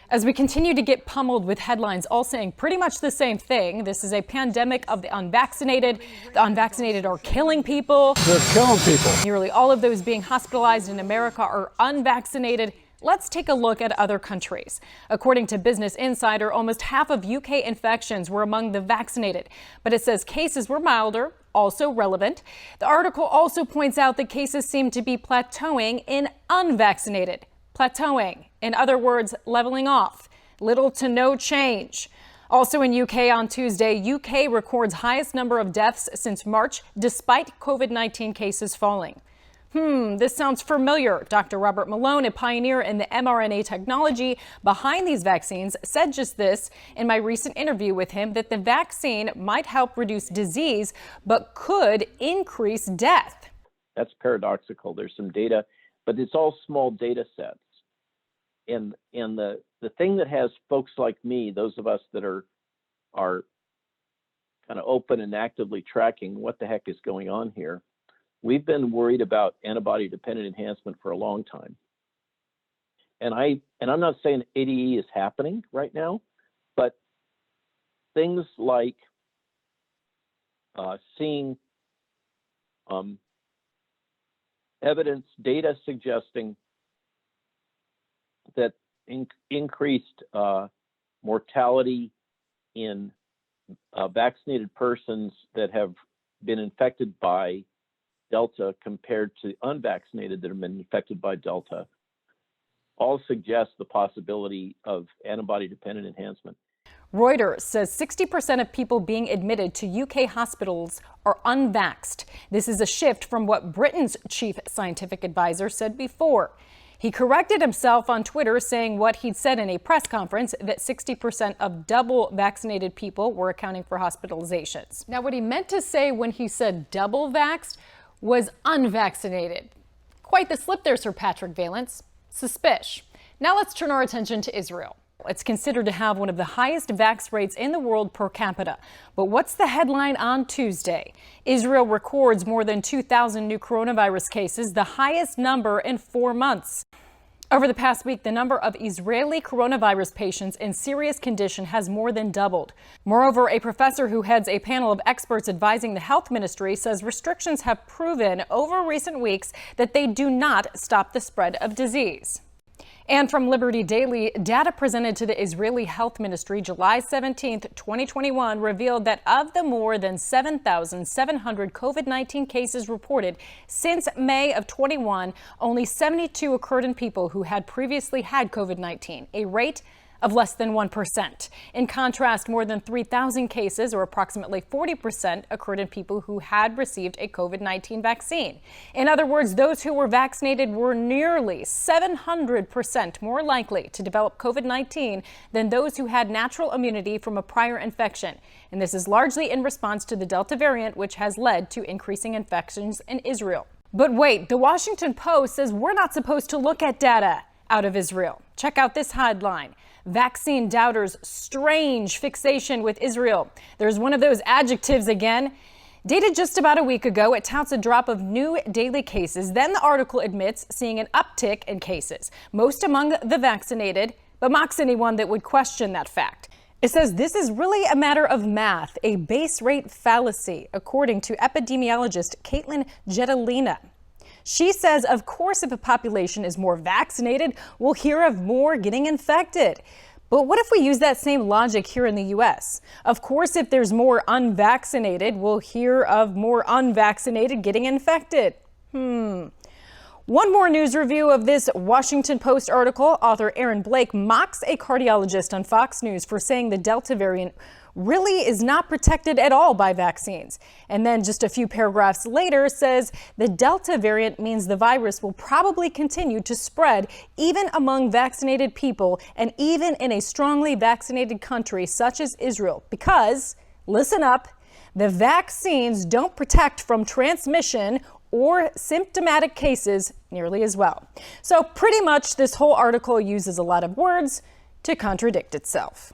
As we continue to get pummeled with headlines all saying pretty much the same thing, this is a pandemic of the unvaccinated. The unvaccinated are killing people. They're killing people. Nearly all of those being hospitalized in America are unvaccinated. Let's take a look at other countries. According to Business Insider, almost half of UK infections were among the vaccinated, but it says cases were milder, also relevant. The article also points out that cases seem to be plateauing in unvaccinated. Plateauing, in other words, leveling off. Little to no change. Also in UK on Tuesday, UK records highest number of deaths since March, despite COVID-19 cases falling. This sounds familiar. Dr. Robert Malone, a pioneer in the mRNA technology behind these vaccines, said just this in my recent interview with him, that the vaccine might help reduce disease, but could increase death. That's paradoxical. There's some data, but it's all small data sets. And the thing that has folks like me, those of us that are kind of open and actively tracking what the heck is going on here, we've been worried about antibody-dependent enhancement for a long time. And I'm not saying ADE is happening right now, but things like seeing evidence, data suggesting that increased mortality in vaccinated persons that have been infected by Delta compared to unvaccinated that have been infected by Delta all suggest the possibility of antibody-dependent enhancement. Reuters says 60% of people being admitted to UK hospitals are unvaxxed. This is a shift from what Britain's chief scientific advisor said before. He corrected himself on Twitter, saying what he'd said in a press conference, that 60% of double vaccinated people were accounting for hospitalizations. Now, what he meant to say when he said double vaxxed was unvaccinated. Quite the slip there, Sir Patrick Valence. Suspish. Now let's turn our attention to Israel. It's considered to have one of the highest vax rates in the world per capita. But what's the headline on Tuesday? Israel records more than 2,000 new coronavirus cases, the highest number in 4 months. Over the past week, the number of Israeli coronavirus patients in serious condition has more than doubled. Moreover, a professor who heads a panel of experts advising the health ministry says restrictions have proven over recent weeks that they do not stop the spread of disease. And from Liberty Daily, data presented to the Israeli Health Ministry July 17, 2021, revealed that of the more than 7,700 COVID-19 cases reported since May of 21, only 72 occurred in people who had previously had COVID-19, a rate of less than 1%. In contrast, more than 3,000 cases, or approximately 40%, occurred in people who had received a COVID-19 vaccine. In other words, those who were vaccinated were nearly 700% more likely to develop COVID-19 than those who had natural immunity from a prior infection. And this is largely in response to the Delta variant, which has led to increasing infections in Israel. But wait, the Washington Post says we're not supposed to look at data out of Israel. Check out this headline. Vaccine doubters' strange fixation with Israel. There's one of those adjectives again. Dated just about a week ago, it touts a drop of new daily cases. Then the article admits seeing an uptick in cases, most among the vaccinated, but mocks anyone that would question that fact. It says this is really a matter of math, a base rate fallacy, according to epidemiologist Caitlin Jetelina. She says, of course, if a population is more vaccinated, we'll hear of more getting infected. But what if we use that same logic here in the U.S.? Of course, if there's more unvaccinated, we'll hear of more unvaccinated getting infected. One more news review of this Washington Post article. Author Aaron Blake mocks a cardiologist on Fox News for saying the Delta variant really is not protected at all by vaccines. And then just a few paragraphs later says the Delta variant means the virus will probably continue to spread even among vaccinated people and even in a strongly vaccinated country such as Israel, because, listen up, the vaccines don't protect from transmission or symptomatic cases nearly as well. So pretty much this whole article uses a lot of words to contradict itself.